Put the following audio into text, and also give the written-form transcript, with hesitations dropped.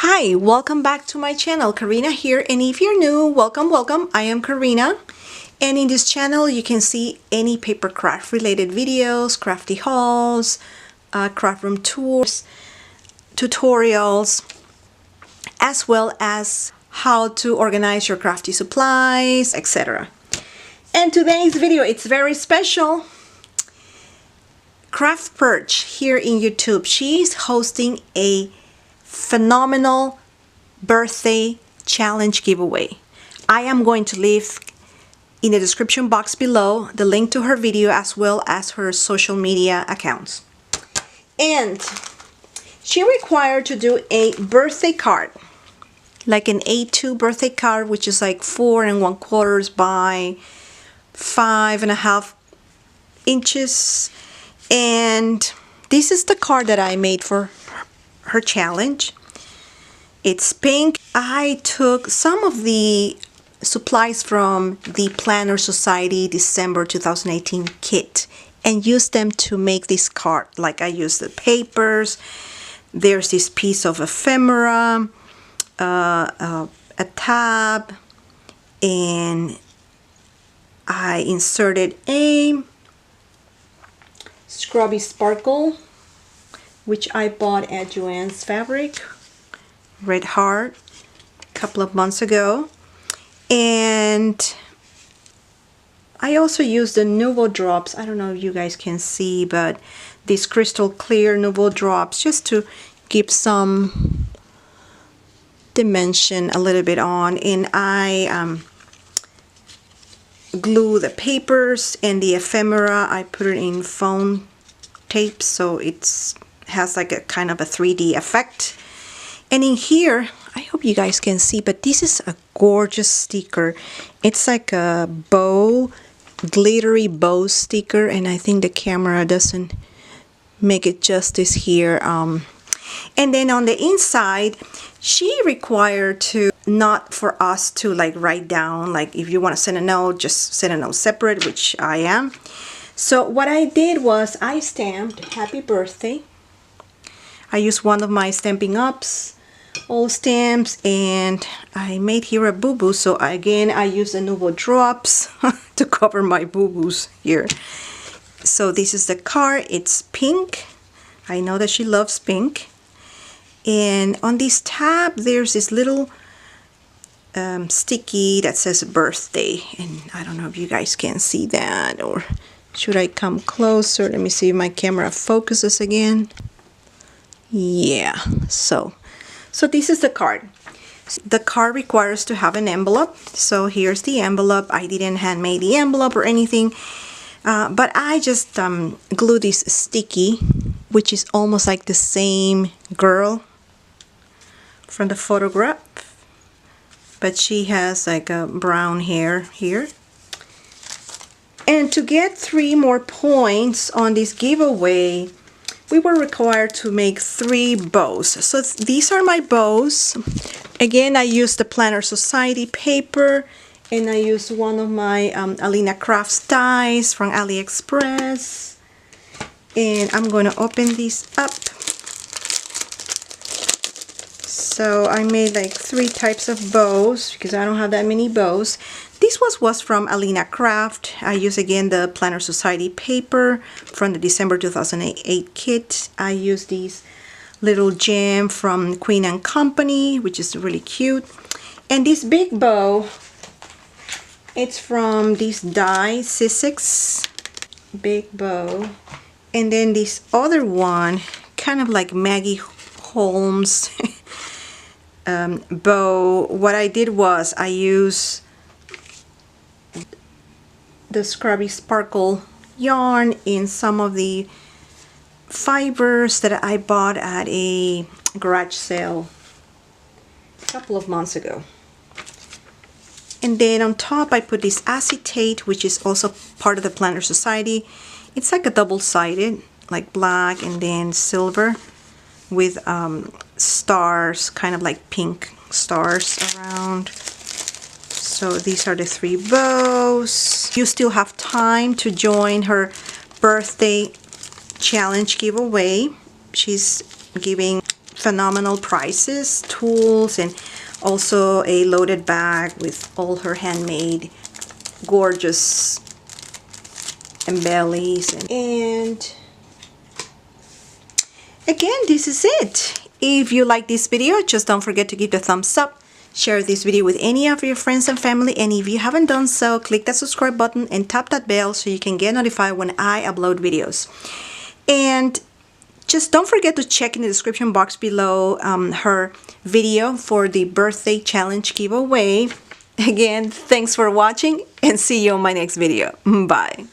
Hi, welcome back to my channel. Karina here, and if you're new, welcome. I am Karina, and in this channel you can see any paper craft related videos, crafty hauls, craft room tours, tutorials, as well as how to organize your crafty supplies, etc. And today's video, it's very special. Craftpurge here in YouTube, she's hosting a phenomenal birthday challenge giveaway. I am going to leave in the description box below the link to her video as well as her social media accounts. And she required to do a birthday card, like an A2 birthday card, which is like 4 1/4 by 5.5 inches. And this is the card that I made for her challenge. It's pink. I took some of the supplies from the Planner Society December 2018 kit and used them to make this card. Like I used the papers, there's this piece of ephemera, a tab, and I inserted a scrubby sparkle, which I bought at Joann's Fabric, Red Heart, a couple of months ago. And I also used the Nouveau drops. I don't know if you guys can see, but these crystal clear Nouveau drops, just to give some dimension a little bit on. And I glue the papers and the ephemera. I put it in foam tape so it's has like a kind of a 3D effect. And in here, I hope you guys can see, but this is a gorgeous sticker. It's like a bow, glittery bow sticker, and I think the camera doesn't make it justice here. And then on the inside, she required to not for us to like write down, like if you want to send a note, just send a note separate, which I am. So what I did was I stamped happy birthday. I used one of my Stampin' Up's old stamps, and I made here a boo-boo. So again, I used the Nouveau drops to cover my boo-boos here. So this is the card. It's pink. I know that she loves pink. And on this tab, there's this little sticky that says birthday. And I don't know if you guys can see that, or should I come closer? Let me see if my camera focuses again. Yeah, so this is the card. The card requires to have an envelope. So here's the envelope. I didn't handmade the envelope or anything, but I just glued this sticky, which is almost like the same girl from the photograph, but she has like a brown hair here. And to get 3 more points on this giveaway, we were required to make 3 bows. So these are my bows. Again, I used the Planner Society paper, and I used one of my Alina Crafts dies from AliExpress. And I'm going to open these up. So I made like 3 types of bows because I don't have that many bows. This was from Alina Craft. I use again the Planner Society paper from the December 2008 kit. I use these little gem from Queen and Company, which is really cute. And this big bow, it's from this die, Sussex big bow. And then this other one, kind of like Maggie Holmes bow. What I did was I used the Scrubby Sparkle yarn in some of the fibers that I bought at a garage sale a couple of months ago. And then on top I put this acetate, which is also part of the Planner Society. It's like a double-sided, like black and then silver with stars, kind of like pink stars around. So these are the 3 bows. You still have time to join her birthday challenge giveaway. She's giving phenomenal prices, tools, and also a loaded bag with all her handmade gorgeous embellies. And again, this is it. If you like this video, just don't forget to give it a thumbs up. Share this video with any of your friends and family, and if you haven't done so, click that subscribe button and tap that bell so you can get notified when I upload videos. And just don't forget to check in the description box below her video for the birthday challenge giveaway. Again, thanks for watching and see you on my next video. Bye.